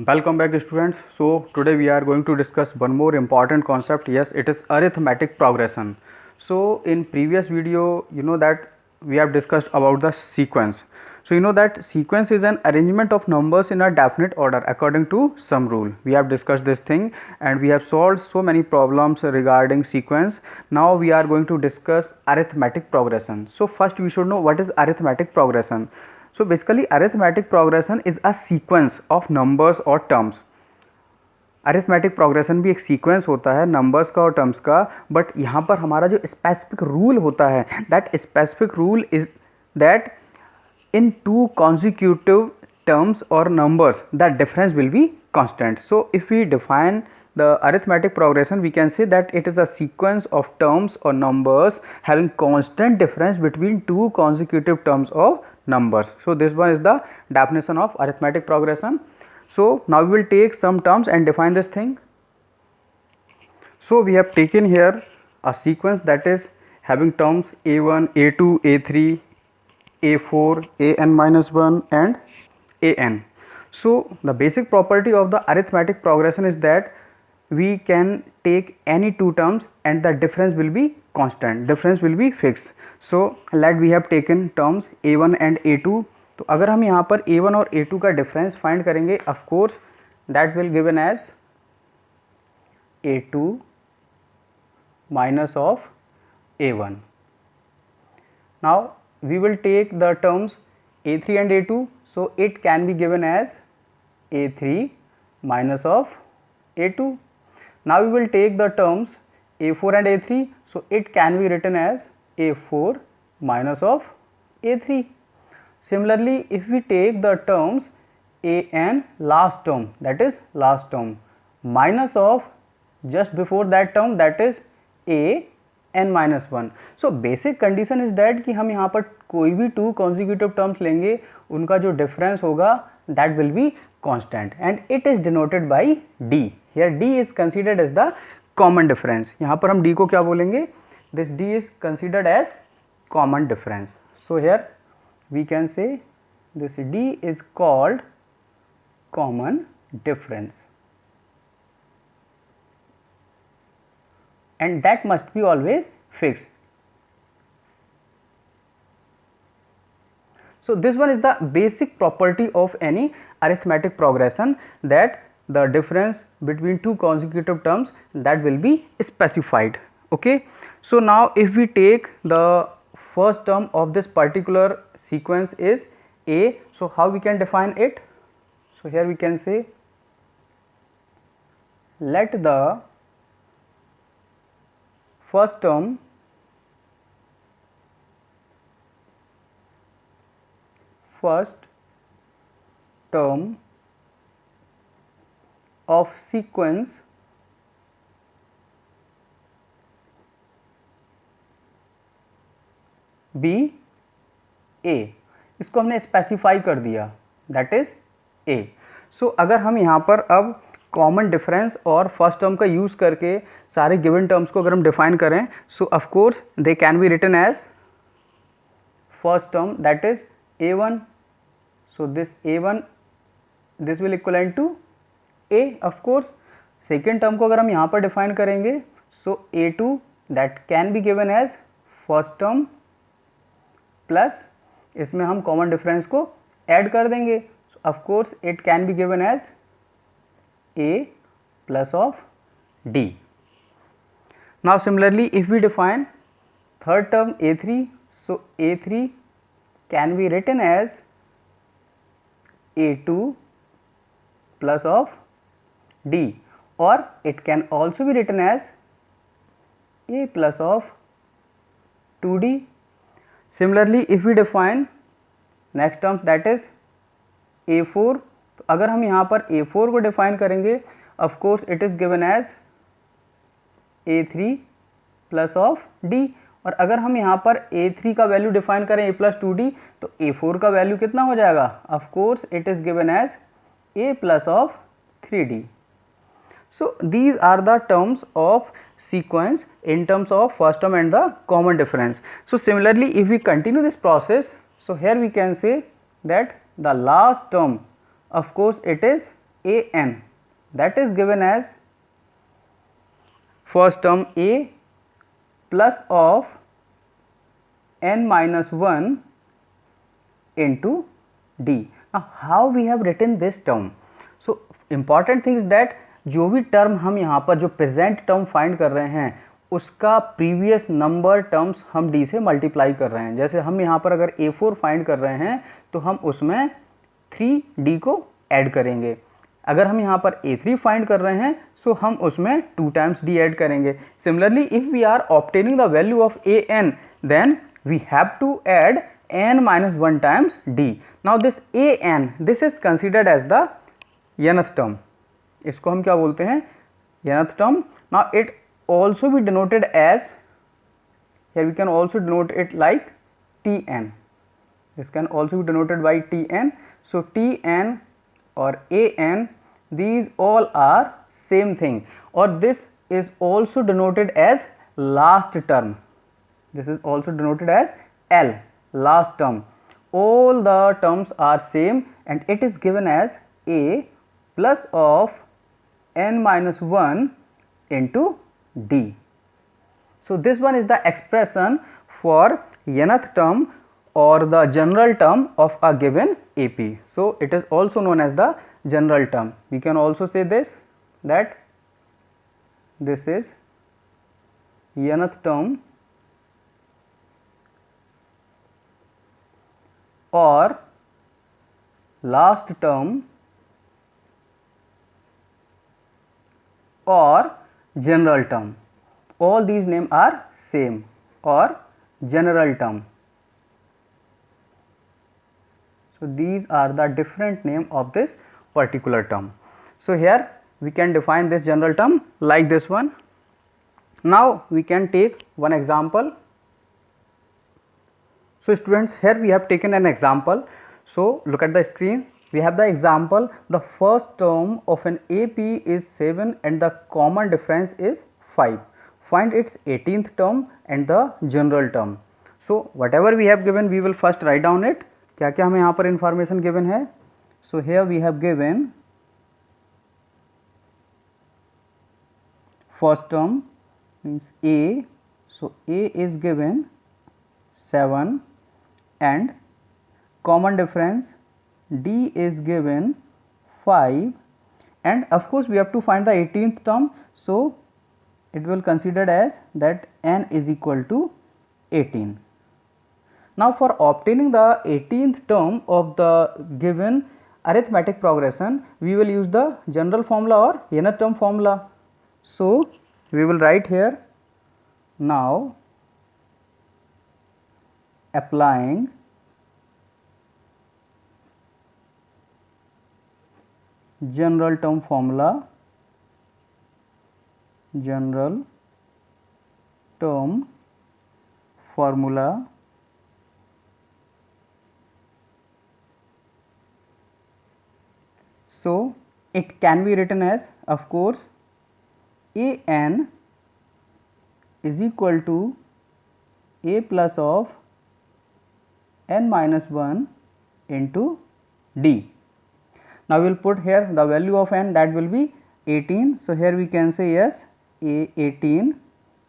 Welcome back students. So today we are going to discuss one more important concept. Yes, it is arithmetic progression. So in previous video you know that we have discussed about the sequence. So you know that sequence is an arrangement of numbers in a definite order according to some rule. We have discussed this thing and we have solved so many problems regarding sequence. Now we are going to discuss arithmetic progression. So first we should know what is arithmetic progression. So basically arithmetic progression is a sequence of numbers or terms. Arithmetic progression भी एक sequence होता है numbers का और terms का, but यहाँ पर हमारा जो स्पेसिफिक रूल होता है that specific rule is that in two consecutive terms or numbers the difference will be constant. So if we define the arithmetic progression we can say that it is a sequence of terms or numbers having constant difference between two consecutive terms of numbers. So this one is the definition of arithmetic progression. So now we will take some terms and define this thing. So we have taken here a sequence that is having terms a1, a2, a3, a4, an minus 1 and an. So the basic property of the arithmetic progression is that we can take any two terms and the difference will be constant, difference will be fixed. So let we have taken terms a1 and a2. तो अगर हम यहाँ पर a1 और a2 का difference find करेंगे of course that will given as a2 minus of a1. Now we will take the terms a3 and a2, so it can be given as a3 minus of a2. Now we will take the terms a4 and a3, so it can be written as a4 minus of a3. Similarly, if we take the terms an last term, that is last term, minus of just before that term, that is a n minus 1. So basic condition is that कि हम यहाँ पर कोई भी two consecutive terms लेंगे उनका जो difference होगा that will be constant and it is denoted by d. Here d is considered as the common difference. यहाँ पर हम d को क्या बोलेंगे? This d is considered as common difference. So here we can say this d is called common difference and that must be always fixed. So this one is the basic property of any arithmetic progression, that the difference between two consecutive terms that will be specified. Okay, so now if we take the first term of this particular sequence is a, so how we can define it? So here we can say let the first term of sequence be a. इसको हमने specify कर दिया that is a. सो अगर हम यहाँ पर अब common difference और फर्स्ट टर्म का यूज़ करके सारे गिवन टर्म्स को अगर हम डिफाइन करें, so of course they can be written as first term that is a1. So this a1 this will equivalent to a. Of course second term को अगर हम यहाँ पर डिफाइन करेंगे, so a2 that can be given as first term plus इसमें हम common difference को add कर देंगे. Of course it can be given as a plus of d. Now similarly if we define third term a3, so a3 can be written as a2 plus of d or it can also be written as a plus of 2d. Similarly if we define next terms that is a4, तो अगर हम यहाँ पर a4 को define करेंगे of course it is given as a3 plus of d. और अगर हम यहाँ पर a3 का वैल्यू डिफाइन करें a प्लस 2d, तो a4 का वैल्यू कितना हो जाएगा? of course it is given as a plus of 3d. So these are the terms of sequence in terms of first term and the common difference. So similarly if we continue this process, so here we can say that the last term of course it is an, that is given as first term a plus of n minus 1 into d. Now how we have written this term? So important thing is that जो भी term हम यहाँ पर जो present term find कर रहे हैं उसका प्रीवियस नंबर टर्म्स हम d से मल्टीप्लाई कर रहे हैं। जैसे हम यहाँ पर अगर a4 फाइंड कर रहे हैं तो हम उसमें 3d को ऐड करेंगे। अगर हम यहाँ पर a3 फाइंड कर रहे हैं सो हम उसमें 2 टाइम्स d ऐड करेंगे। Similarly if we are obtaining the value of an then we have to add n minus 1 times d. Now this an, this is considered as the nth term. इसको हम क्या बोलते हैं? nth term. Now it also be denoted as, here we can also denote it like tn. This can also be denoted by tn. So tn or an, these all are same thing, or this is also denoted as last term. This is also denoted as L, last term. All the terms are same and it is given as a plus of n minus 1 into d. So this one is the expression for nth term or the general term of a given AP. So it is also known as the general term. We can also say this, that this is nth term or last term or general term. All these names are same, or general term. So these are the different name of this particular term. So here we can define this general term like this one. Now we can take one example. So students, here we have taken an example. So look at the screen. We have the example. The first term of an AP is 7 and the common difference is 5. Find its 18th term and the general term. So whatever we have given, we will first write down it. क्या क्या हमें यहाँ पर information given है? So here we have given first term means A. So A is given 7 and common difference D is given 5, and of course we have to find the 18th term. So it will considered as that n is equal to 18. Now for obtaining the 18th term of the given arithmetic progression, we will use the general formula or nth term formula. So we will write here, now applying general term formula, general term formula, so it can be written as, of course, an is equal to a plus of n minus 1 into d. Now we will put here the value of n, that will be 18. So here we can say yes, a 18,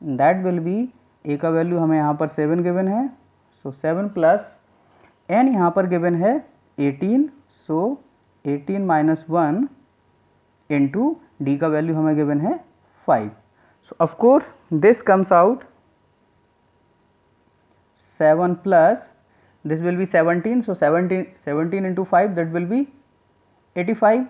that will be a का value हमें यहाँ पर 7 given है, so 7 plus n यहाँ पर given है 18, so 18 minus 1 into d का value हमें गिवन है 5. So of course this comes out 7 plus this will be 17, so 17 into 5, that will be 85.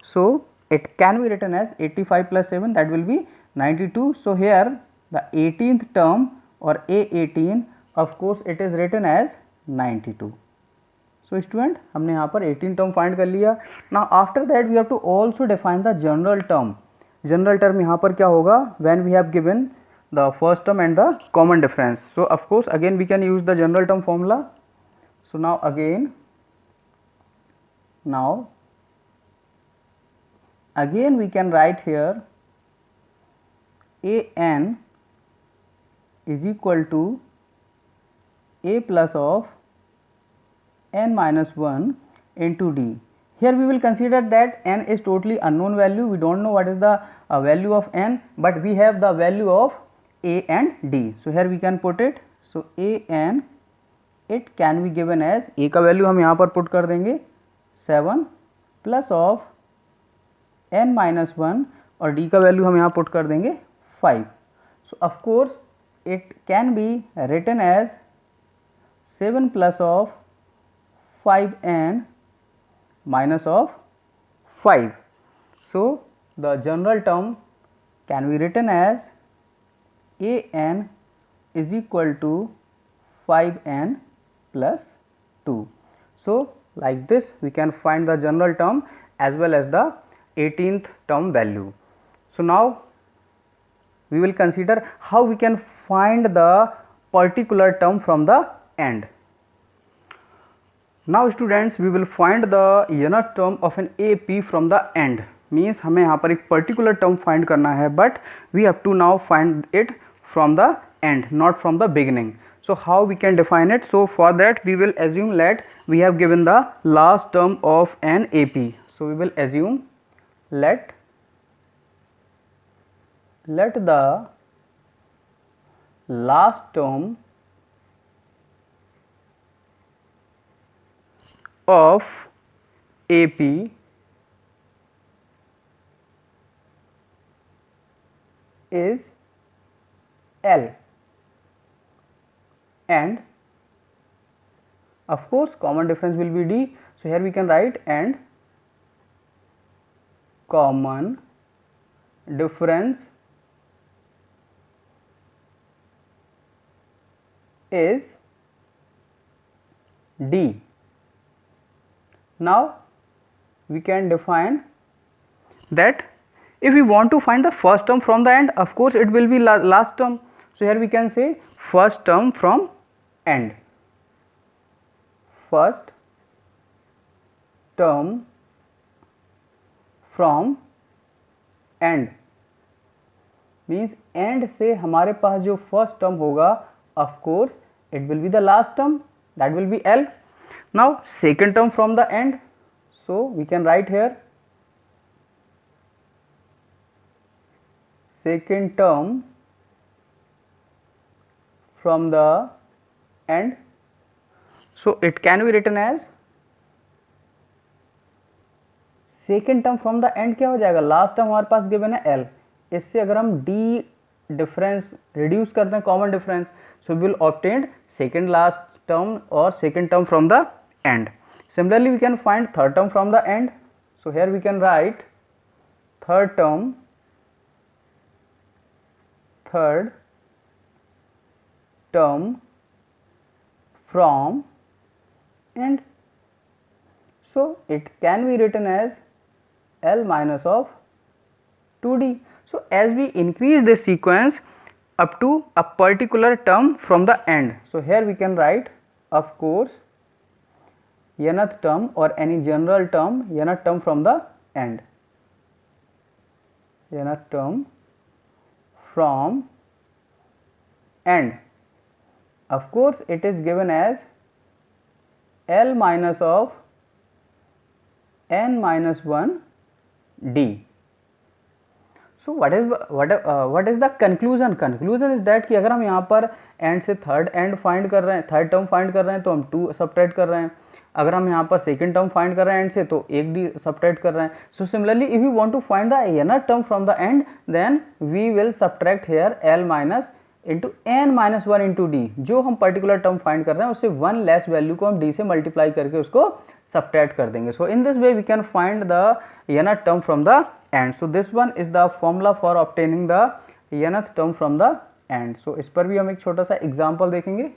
So it can be written as 85 plus 7, that will be 92. So here the 18th term or A18, of course it is written as 92. So student, हमने यहाँ पर 18 term find कर लिया. Now after that we have to also define the general term. General term यहाँ पर क्या होगा? When we have given the first term and the common difference. So of course again we can use the general term formula. So now again we can write here an is equal to a plus of n minus 1 into D. Here we will consider that n is totally unknown value, we don't know what is the value of n, but we have the value of a and d. So here we can put it. So a n, it can be given as, a का value हम यहाँ पर put कर देंगे 7 plus of n minus 1 और d का value हम यहाँ पुट कर देंगे 5. So of course it can be written as 7 plus of 5n minus of 5. So the general term can be written as an is equal to 5n plus 2. So like this we can find the general term as well as the 18th term value. So now we will consider how we can find the particular term from the end. Now students, we will find the nth term of an AP from the end. Means हमें यहाँ पर एक particular term find करना है, but we have to now find it from the end, not from the beginning. So how we can define it? So for that we will assume that we have given the last term of an AP. So we will assume let the last term of AP is L, and of course common difference will be D. So here we can write and common difference is D. Now we can define that if we want to find the first term from the end, of course it will be last term. So here we can say first term from end. First term from end means end से हमारे पास जो first term होगा, of course it will be the last term, that will be L. Now second term from the end, so we can write here second term from the end. So it can be written as second term from the end क्या हो जाएगा, last term हमारे पास given है L, इससे अगर हम D difference reduce करते हैं common difference, so we will obtain second last term or second term from the end. Similarly we can find third term from the end. So here we can write third term from end. So it can be written as L minus of 2D. So as we increase this sequence up to a particular term from the end, so here we can write, of course, nth term or any general term, nth term from the end, nth term from end. Of course it is given as L minus of n minus 1 D. So what is the conclusion? Conclusion is that कि अगर हम यहाँ पर end से third end find कर रहे हैं, third term find कर रहे हैं, तो हम 2 subtract कर रहे हैं. अगर हम यहाँ पर second term find कर रहे हैं end से, तो 1 D subtract कर रहे हैं. So similarly if we want to find the nth term from the end, then we will subtract here L minus into n minus 1 into D. जो हम particular term find कर रहे हैं उससे 1 less value को हम D से multiply करके उसको subtract कर देंगे. So in this way we can find the nth term from the end. So this one is the formula for obtaining the nth term from the end. So इस पर भी हम एक छोटा सा example देखेंगे.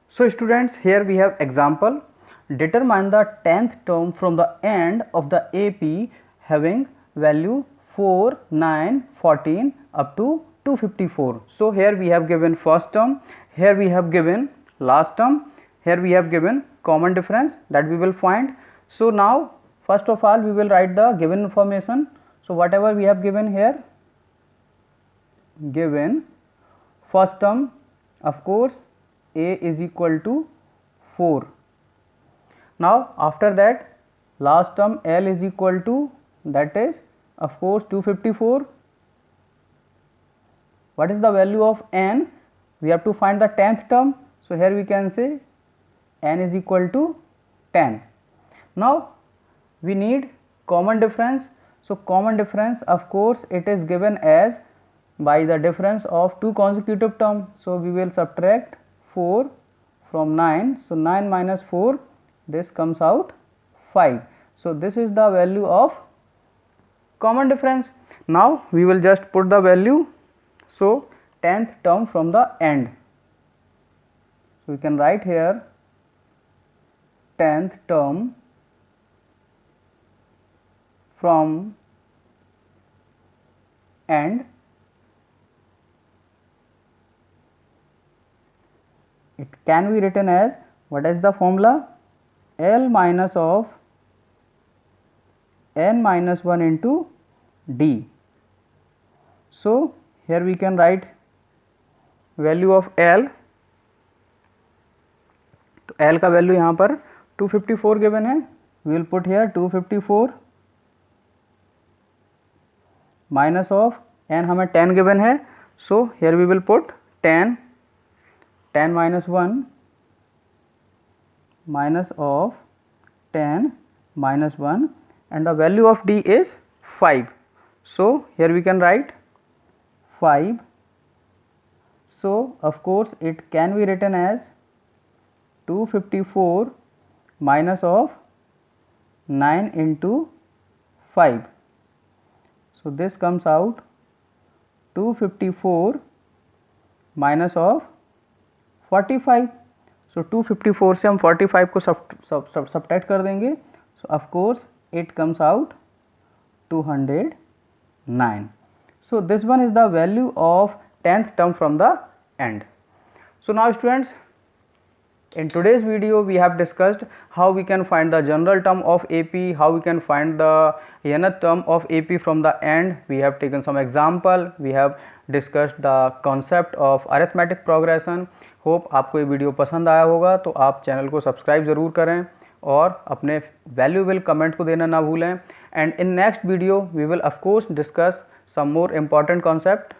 So students, here we have example. Determine the 10th term from the end of the AP having value 4, 9, 14 up to 254. So here we have given first term, here we have given last term, here we have given common difference that we will find. So now first of all we will write the given information. So whatever we have given here, given first term, of course A is equal to 4, Now after that last term L is equal to, that is of course 254. What is the value of n? We have to find the 10th term. So here we can say n is equal to 10. Now we need common difference. So common difference, of course, it is given as by the difference of two consecutive terms. So we will subtract 4 from 9. So 9 minus 4, this comes out 5. So this is the value of common difference. Now we will just put the value. So 10th term from the end. So we can write here 10th term from end. It can be written as, what is the formula? L minus of n minus 1 into d. So here we can write value of L. तो L का value यहाँ पर 254 given है. We will put here 254 minus of n हमें 10 given है. So here we will put 10 minus 1 minus of 10 minus 1, and the value of d is 5. So here we can write 5. So of course it can be written as 254 minus of 9 into 5. So this comes out 254 minus of 45. So 254 से हम 45 को subtract कर देंगे. So of course it comes out 209. So this one is the value of 10th term from the end. So now students, in today's video we have discussed how we can find the general term of AP, how we can find the nth term of AP from the end. We have taken some example, we have discussed the concept of arithmetic progression. Hope आपको ये video पसंद आया होगा, तो आप channel को subscribe ज़रूर करें और अपने वैल्यूएबल कमेंट को देना ना भूलें. And in next video we will of course discuss some more important concept.